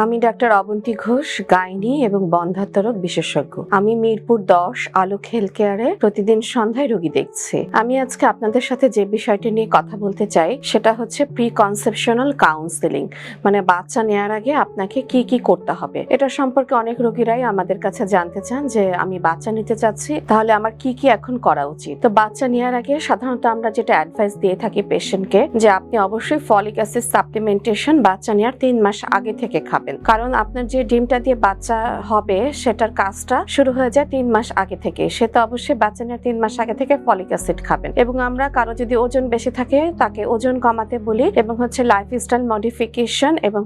আমি doctor Avanti Ghosh, gynae এবং বন্ধ্যাত্ব রোগ বিশেষজ্ঞ। আমি মিরপুর 10 আলোক হেলথ কেয়ারে প্রতিদিন সন্ধ্যায় রোগী দেখছি। আমি আজকে আপনাদের সাথে যে বিষয়টি নিয়ে কথা বলতে চাই সেটা হচ্ছে প্রি কনসেপশনাল কাউন্সেলিং, মানে বাচ্চা নেওয়ার আগে আপনাকে কি কি করতে হবে। এটা সম্পর্কে অনেক রোগীরাই আমাদের কাছে জানতে চান যে আমি বাচ্চা নিতে চাচ্ছি, তাহলে আমার কি কি এখন করা উচিত। তো বাচ্চা নেওয়ার আগে সাধারণত আমরা যেটা অ্যাডভাইস দিয়ে থাকি পেশেন্টকে, যে আপনি অবশ্যই ফলিক অ্যাসিড সাপ্লিমেন্টেশন বাচ্চা নেওয়ার 3 মাস আগে থেকে খাবেন, কারণ আপনার যে ডিমটা দিয়ে বাচ্চা হবে সেটার কাজটা শুরু হয়ে যায় 3 মাস আগে থেকে। সে তো অবশ্যই বাচ্চা নেওয়ার 3 মাস আগে থেকে ফলিক অ্যাসিড খাবেন। এবং আমরা কারো যদি ওজন বেশি থাকে তাকে ওজন কমাতে বলি, এবং লাইফস্টাইল মডিফিকেশন এবং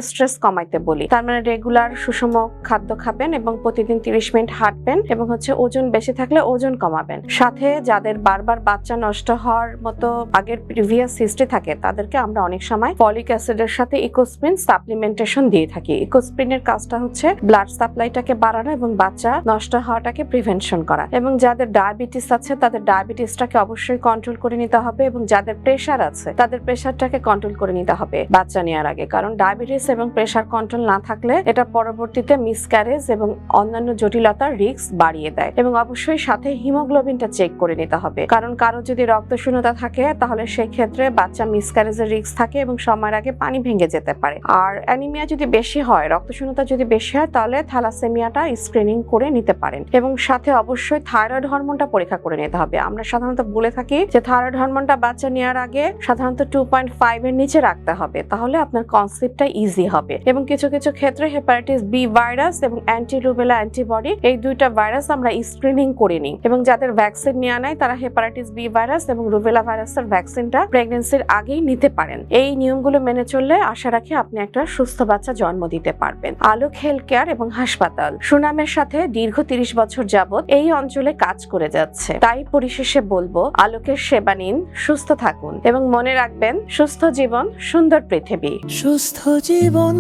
স্ট্রেস কমাইতে বলি। তার মানে রেগুলার সুষম খাদ্য খাবেন এবং প্রতিদিন 30 মিনিট হাঁটবেন, এবং ওজন বেশি থাকলে ওজন কমাবেন। সাথে যাদের বারবার বাচ্চা নষ্ট হওয়ার মতো আগের প্রিভিয়াস হিস্ট্রি থাকে তাদেরকে আমরা অনেক সময় ফলিক অ্যাসিডের সাথে ইকোস্প্রিন সাপ্লিমেন্টেশন দিয়ে থাকি। ইকোস্প্রিনের কাজটা হচ্ছে ব্লাড সাপ্লাইটাকে বাড়ানো এবং বাচ্চা নষ্ট হওয়াটাকে প্রিভেনশন করা। এবং যাদের ডায়াবেটিস আছে তাদের ডায়াবেটিসটাকে অবশ্যই কন্ট্রোল করে নিতে হবে, এবং যাদের প্রেশার আছে তাদের প্রেশারটাকে কন্ট্রোল করে নিতে হবে বাচ্চা নেওয়ার আগে। কারণ ডায়াবেটিস এবং প্রেশার কন্ট্রোল না থাকলে এটা পরবর্তীতে মিসক্যারেজ এবং অন্যান্য জটিলতার রিস্ক বাড়িয়ে দেয়। এবং অবশ্যই সাথে হিমোগ্লোবিনটা চেক করে নিতে হবে, কারণ কারো যদি রক্তশূন্যতা থাকে তাহলে সেই ক্ষেত্রে বাচ্চা মিসক্যারেজের রিস্ক থাকে এবং সময়ের আগে পানি ভেঙে যেতে পারে। আর অ্যানিমিয়া যদি বেশি হয়, রক্তশূন্যতা যদি বেশি হয়, তাহলে থ্যালাসেমিয়াটা স্ক্রিনিং করে নিতে পারেন। এবং সাথে অবশ্যই থাইরয়েড হরমোনটা পরীক্ষা করে নিতে হবে। আমরা সাধারণত বলে থাকি যে থাইরয়েড হরমোনটা বাচ্চা নেওয়ার আগে সাধারণত 2.5 এর নিচে রাখতে হবে, তাহলে আপনার কনসেপ্টটা ইজি হবে। এবং কিছু কিছু ক্ষেত্রে হেপাটাইটিস বি ভাইরাস এবং অ্যান্টি রুবেলা অ্যান্টিবডি, এই দুইটা ভাইরাস আমরা স্ক্রিনিং করে নিই। এবং যাদের ভ্যাকসিন নেওয়া নাই তারা হেপাটাইটিস বি ভাইরাস এবং রুবেলা ভাইরাসের ভ্যাকসিনটা প্রেগন্যান্সির আগেই নিতে পারেন। এই নিয়মগুলো মেনে চললে আশা রাখি আপনি একটা সুস্থ বাচ্চা জন্ম দিতে পারবেন। আলোক হেলথ কেয়ার এবং হাসপাতাল সুনামের সাথে দীর্ঘ 30 বছর যাবত এই অঞ্চলে কাজ করে যাচ্ছে। তাই পরিশেষে বলবো, আলোকের সেবা নিন, সুস্থ থাকুন এবং মনে রাখবেন, সুস্থ জীবন সুন্দর পৃথিবী। সুস্থ জীবন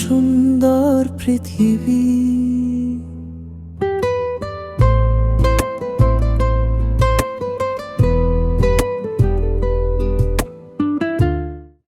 সুন্দর পৃথিবী।